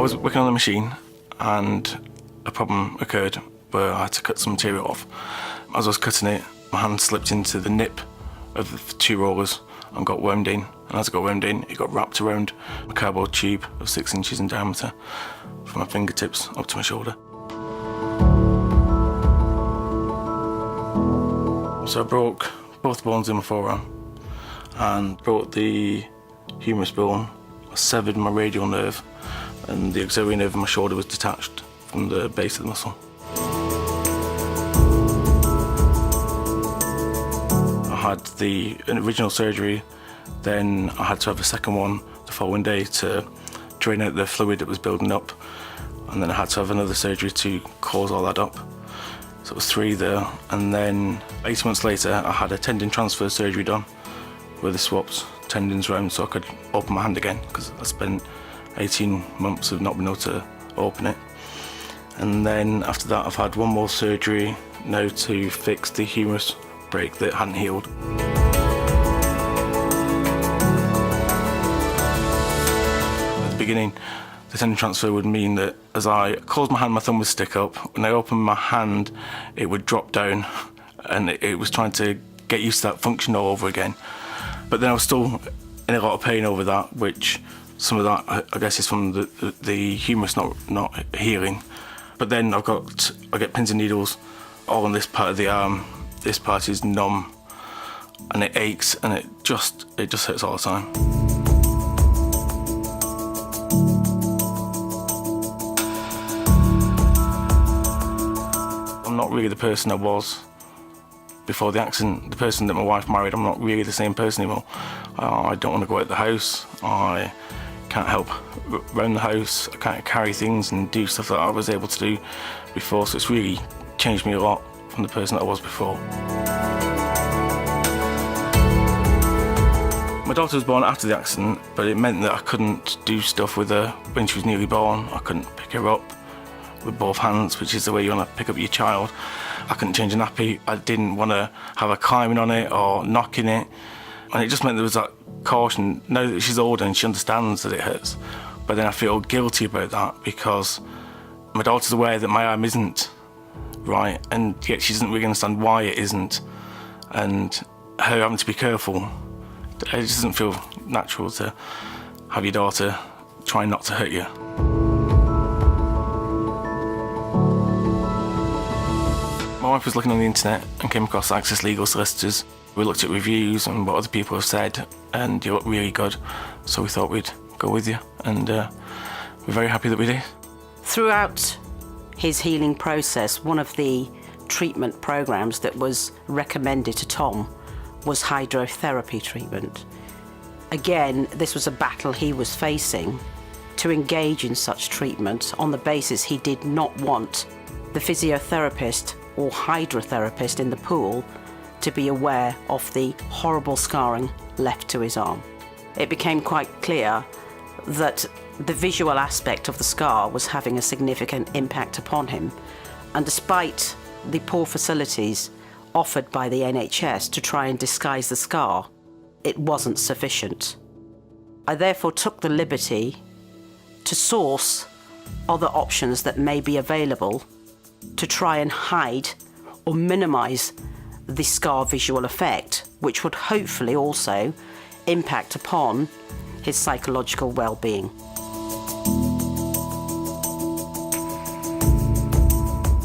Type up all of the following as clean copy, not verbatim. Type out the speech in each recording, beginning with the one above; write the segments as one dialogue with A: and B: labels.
A: was working on the machine and a problem occurred where I had to cut some material off. As I was cutting it, my hand slipped into the nip of the 2 rollers and got wormed in. And as it got wormed in, it got wrapped around a cardboard tube of 6 inches in diameter from my fingertips up to my shoulder. So I broke both bones in my forearm and broke the humerus bone. I severed my radial nerve, and the auxiliary nerve in my shoulder was detached from the base of the muscle. I had the original surgery, then I had to have a second one the following day to drain out the fluid that was building up, and then I had to have another surgery to close all that up. So it was 3 there, and then 8 months later I had a tendon transfer surgery done where they swapped tendons around so I could open my hand again, because I spent 18 months of not being able to open it. And then after that I've had one more surgery now to fix the humerus break that hadn't healed. At the beginning, the tendon transfer would mean that as I closed my hand, my thumb would stick up. When I opened my hand, it would drop down, and it was trying to get used to that function all over again. But then I was still in a lot of pain over that, which some of that, I guess, is from the humerus not healing. But then I get pins and needles all on this part of the arm. This part is numb, and it aches, and it just hurts all the time. I'm not really the person I was before the accident. The person that my wife married, I'm not really the same person anymore. I don't want to go out the house. I can't help around the house. I can't carry things and do stuff that I was able to do before. So it's really changed me a lot from the person that I was before. My daughter was born after the accident, but it meant that I couldn't do stuff with her when she was nearly born. I couldn't pick her up with both hands, which is the way you want to pick up your child. I couldn't change a nappy. I didn't want to have her climbing on it or knocking it. And it just meant there was that caution. Now that she's older and she understands that it hurts, but then I feel guilty about that because my daughter's aware that my arm isn't right, and yet she doesn't really understand why it isn't. And her having to be careful, it just doesn't feel natural to have your daughter try not to hurt you. My wife was looking on the internet and came across Access Legal Solicitors. We looked at reviews and what other people have said, and you look really good, so we thought we'd go with you, and we're very happy that we did.
B: Throughout his healing process, one of the treatment programs that was recommended to Tom was hydrotherapy treatment. Again, this was a battle he was facing, to engage in such treatment on the basis he did not want the physiotherapist or hydrotherapist in the pool to be aware of the horrible scarring left to his arm. It became quite clear that the visual aspect of the scar was having a significant impact upon him, and despite the poor facilities offered by the NHS to try and disguise the scar, it wasn't sufficient. I therefore took the liberty to source other options that may be available to try and hide or minimise the scar visual effect, which would hopefully also impact upon his psychological well-being.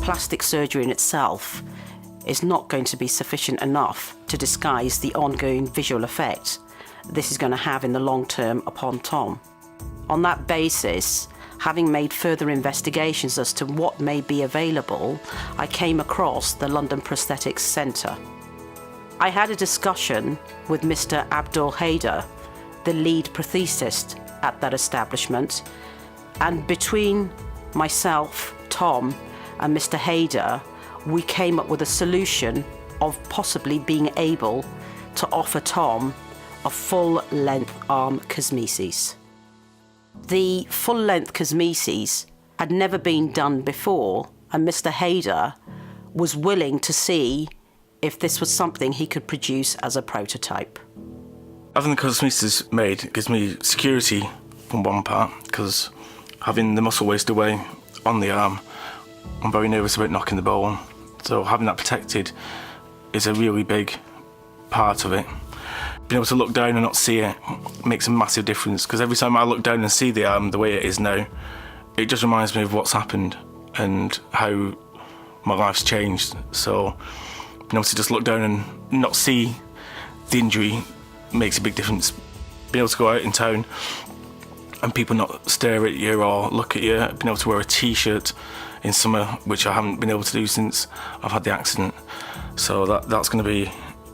B: Plastic surgery in itself is not going to be sufficient enough to disguise the ongoing visual effect this is going to have in the long term upon Tom. On that basis, having made further investigations as to what may be available, I came across the London Prosthetics Centre. I had a discussion with Mr. Abdul Haider, the lead prosthesist at that establishment, and between myself, Tom, and Mr. Haider, we came up with a solution of possibly being able to offer Tom a full-length arm cosmesis. The full-length cosmesis had never been done before, and Mr. Haider was willing to see if this was something he could produce as a prototype.
A: Having the cosmesis made gives me security from one part, because having the muscle wasted away on the arm, I'm very nervous about knocking the bone. So having that protected is a really big part of it. Being able to look down and not see it makes a massive difference, because every time I look down and see the arm the way it is now, it just reminds me of what's happened and how my life's changed. So being able to just look down and not see the injury makes a big difference. Being able to go out in town and people not stare at you or look at you, being able to wear a t-shirt in summer, which I haven't been able to do since I've had the accident. So that's going to be,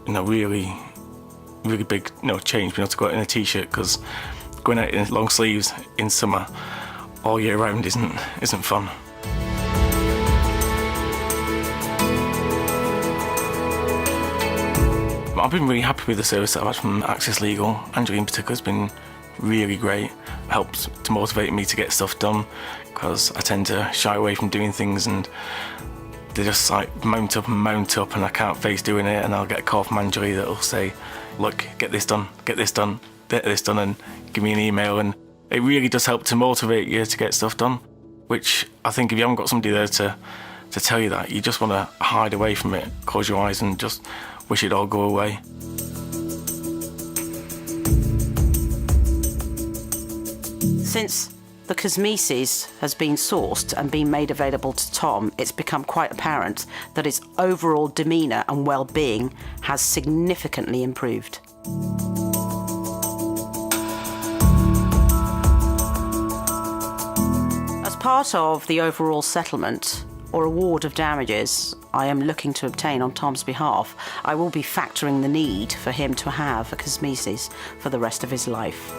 A: really big, change, being able to go out in a t-shirt, because going out in long sleeves in summer all year round isn't fun. I've been really happy with the service that I've had from Access Legal. Angela in particular has been really great. Helped to motivate me to get stuff done, because I tend to shy away from doing things and they just mount up and I can't face doing it, and I'll get a call from Angela that'll say, look, get this done, and give me an email, and it really does help to motivate you to get stuff done, which I think if you haven't got somebody there to tell you that, you just want to hide away from it, close your eyes and just wish it'd all go away.
B: Since the cosmesis has been sourced and been made available to Tom, it's become quite apparent that his overall demeanour and well-being has significantly improved. As part of the overall settlement or award of damages I am looking to obtain on Tom's behalf, I will be factoring the need for him to have a cosmesis for the rest of his life.